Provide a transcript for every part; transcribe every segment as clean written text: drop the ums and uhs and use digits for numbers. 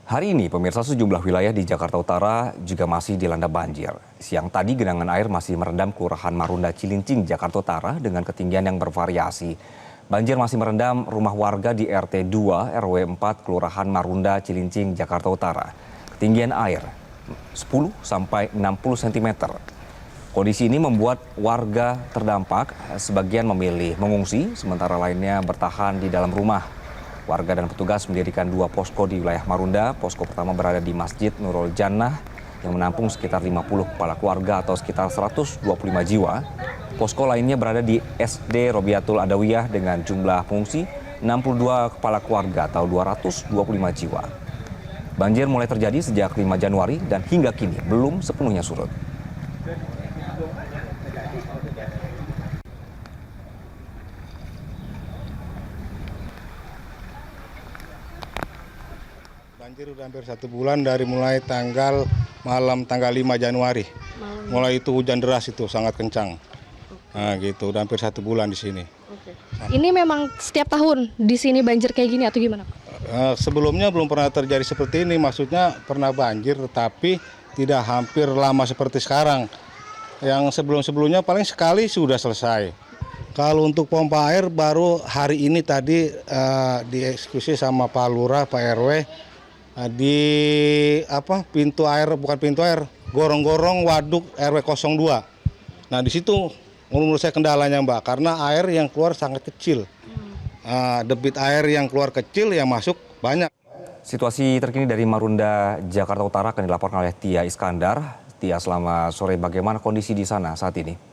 Hari ini, pemirsa, sejumlah wilayah di Jakarta Utara juga masih dilanda banjir. Siang tadi, genangan air masih merendam Kelurahan Marunda Cilincing, Jakarta Utara dengan ketinggian yang bervariasi. Banjir masih merendam rumah warga di RT 2 RW 4 Kelurahan Marunda Cilincing, Jakarta Utara. Ketinggian air 10 sampai 60 cm. Kondisi ini membuat warga terdampak, sebagian memilih mengungsi, sementara lainnya bertahan di dalam rumah. Warga dan petugas mendirikan 2 posko di wilayah Marunda. Posko pertama berada di Masjid Nurul Jannah yang menampung sekitar 50 kepala keluarga atau sekitar 125 jiwa. Posko lainnya berada di SD Robiatul Adawiyah dengan jumlah pengungsi 62 kepala keluarga atau 225 jiwa. Banjir mulai terjadi sejak 5 Januari dan hingga kini belum sepenuhnya surut. Banjir udah hampir 1 bulan dari mulai malam tanggal 5 Januari. Mulai itu hujan deras itu sangat kencang. Nah gitu, udah hampir 1 bulan di sini. Oke. Ini memang setiap tahun di sini banjir kayak gini atau gimana? Sebelumnya belum pernah terjadi seperti ini, maksudnya pernah banjir tetapi tidak hampir lama seperti sekarang. Yang sebelum-sebelumnya paling sekali sudah selesai. Kalau untuk pompa air baru hari ini tadi dieksekusi sama Pak Lurah, Pak RW. Di pintu air, bukan pintu air, gorong-gorong waduk RW 02. Nah di situ menurut saya kendalanya Mbak, karena air yang keluar sangat kecil. Debit air yang keluar kecil, yang masuk banyak. Situasi terkini dari Marunda, Jakarta Utara akan dilaporkan oleh Tia Iskandar. Tia, selamat sore, bagaimana kondisi di sana saat ini?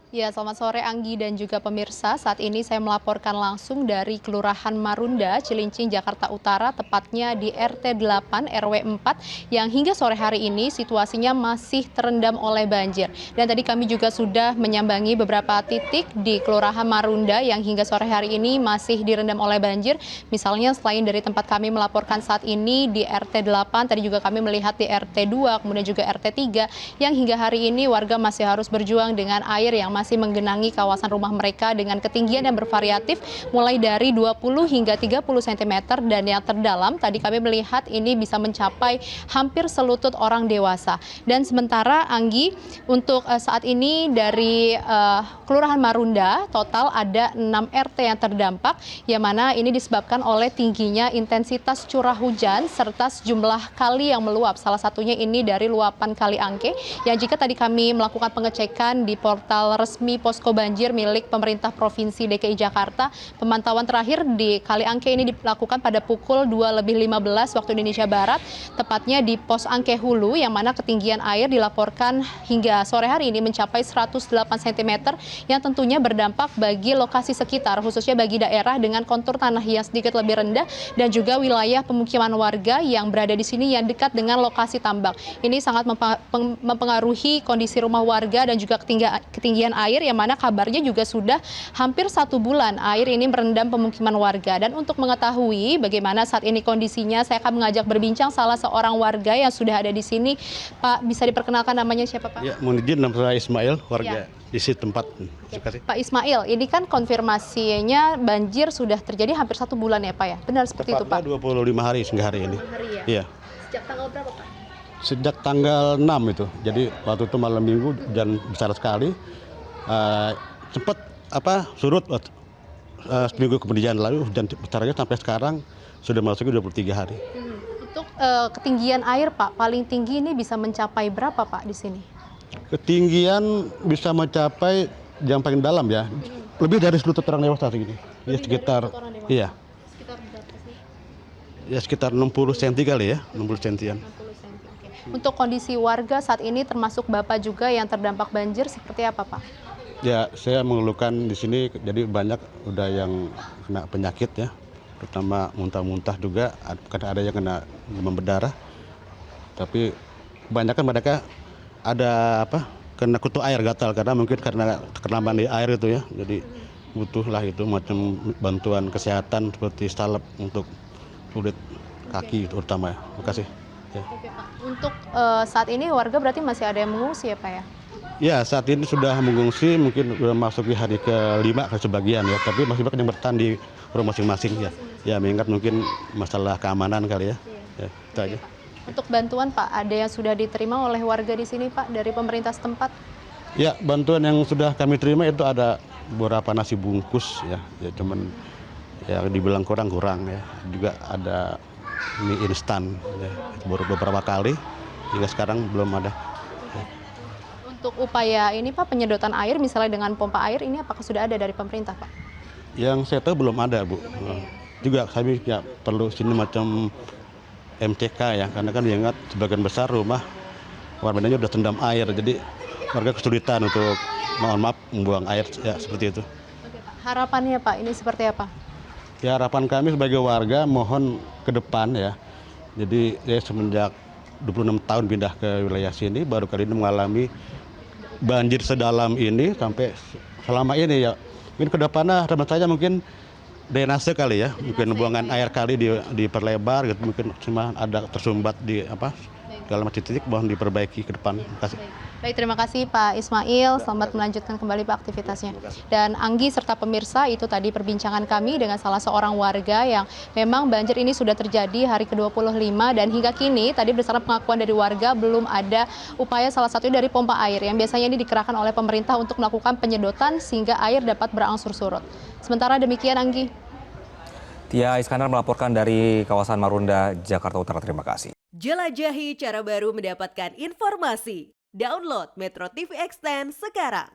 Ya, selamat sore Anggi dan juga pemirsa. Saat ini saya melaporkan langsung dari Kelurahan Marunda, Cilincing, Jakarta Utara, tepatnya di RT 8 RW 4 yang hingga sore hari ini situasinya masih terendam oleh banjir. Dan tadi kami juga sudah menyambangi beberapa titik di Kelurahan Marunda yang hingga sore hari ini masih direndam oleh banjir. Misalnya selain dari tempat kami melaporkan saat ini di RT 8, tadi juga kami melihat di RT 2, kemudian juga RT 3 yang hingga hari ini warga masih harus berjuang dengan air yang masih menggenangi kawasan rumah mereka dengan ketinggian yang bervariatif mulai dari 20 hingga 30 cm dan yang terdalam tadi kami melihat ini bisa mencapai hampir selutut orang dewasa. Dan sementara Anggi, untuk saat ini dari Kelurahan Marunda total ada 6 RT yang terdampak, yang mana ini disebabkan oleh tingginya intensitas curah hujan serta sejumlah kali yang meluap. Salah satunya ini dari luapan Kali Angke yang jika tadi kami melakukan pengecekan di portal resmi posko banjir milik pemerintah Provinsi DKI Jakarta, pemantauan terakhir di Kali Angke ini dilakukan pada pukul 2:15 waktu Indonesia Barat, tepatnya di pos Angke Hulu, yang mana ketinggian air dilaporkan hingga sore hari ini mencapai 108 cm yang tentunya berdampak bagi lokasi sekitar, khususnya bagi daerah dengan kontur tanah yang sedikit lebih rendah dan juga wilayah pemukiman warga yang berada di sini yang dekat dengan lokasi tambak. Ini sangat mempengaruhi kondisi rumah warga dan juga ketinggian air, yang mana kabarnya juga sudah hampir 1 bulan air ini merendam pemukiman warga. Dan untuk mengetahui bagaimana saat ini kondisinya, saya akan mengajak berbincang salah seorang warga yang sudah ada di sini. Pak, bisa diperkenalkan namanya siapa Pak? Ya, mohon izin, nama saya Ismail, warga di situ tempat. Terima kasih. Pak Ismail, ini kan konfirmasinya banjir sudah terjadi hampir 1 bulan ya Pak ya? Benar seperti itu Pak? 25 hari hingga hari ini. 25 hari ya? Iya. Sejak tanggal berapa Pak? Sejak tanggal 6 itu. Jadi waktu itu malam minggu dan besar sekali. Cepat surut seminggu kemudian, lalu dan besarnya sampai sekarang sudah masuk 23 hari. Untuk ketinggian air Pak, paling tinggi ini bisa mencapai berapa Pak di sini? Ketinggian bisa mencapai yang paling dalam ya, lebih dari selutut orang dewasa segini. Ya sekitar, iya. Sekitar berapa sih? Ya sekitar 60 cm kali ya, 60 cm-an. 60 cm. Oke. Untuk kondisi warga saat ini termasuk Bapak juga yang terdampak banjir seperti apa Pak? Ya, saya mengeluhkan di sini, jadi banyak udah yang kena penyakit ya, terutama muntah-muntah juga, ada yang kena demam berdarah. Tapi kebanyakan mereka ada kena kutu air gatal karena mungkin karena terkenal di air itu ya. Jadi butuhlah itu macam bantuan kesehatan seperti salep untuk kulit kaki terutama ya. Terima kasih. Ya. Oke Pak. Untuk saat ini warga berarti masih ada yang mengungsi ya Pak ya? Ya, saat ini sudah mengungsi, mungkin sudah masuk di hari ke-5 ke sebagian ya, tapi masih banyak yang bertahan di rumah masing-masing ya. Ya, mengingat mungkin masalah keamanan kali ya. Ya, itu aja. Untuk bantuan Pak, ada yang sudah diterima oleh warga di sini Pak dari pemerintah setempat? Ya, bantuan yang sudah kami terima itu ada beberapa nasi bungkus ya, cuman ya dibilang kurang ya. Juga ada mie instan ya, baru beberapa kali, hingga sekarang belum ada. Untuk upaya ini Pak, penyedotan air misalnya dengan pompa air ini apakah sudah ada dari pemerintah Pak? Yang saya tahu belum ada, Bu. Juga kami ya perlu sini macam MCK ya, karena kan diingat sebagian besar rumah warganya udah tendam air, jadi warga kesulitan untuk mohon maaf membuang air ya seperti itu. Oke, Pak. Harapannya Pak ini seperti apa? Ya, harapan kami sebagai warga mohon ke depan ya. Jadi saya semenjak 26 tahun pindah ke wilayah sini baru kali ini mengalami banjir sedalam ini sampai selama ini ya. Mungkin ke depannya harapan saya mungkin drainase kali ya, mungkin buangan air kali diperlebar gitu, mungkin cuma ada tersumbat di dalam titik mohon diperbaiki ke depan. Terima kasih. Baik, terima kasih Pak Ismail. Selamat melanjutkan kembali Pak aktivitasnya. Dan Anggi serta pemirsa, itu tadi perbincangan kami dengan salah seorang warga yang memang banjir ini sudah terjadi hari ke-25 dan hingga kini tadi berdasarkan pengakuan dari warga belum ada upaya salah satunya dari pompa air yang biasanya ini dikerahkan oleh pemerintah untuk melakukan penyedotan sehingga air dapat berangsur surut. Sementara demikian Anggi. Tia Iskandar melaporkan dari kawasan Marunda, Jakarta Utara. Terima kasih. Jelajahi cara baru mendapatkan informasi. Download Metro TV Extend sekarang.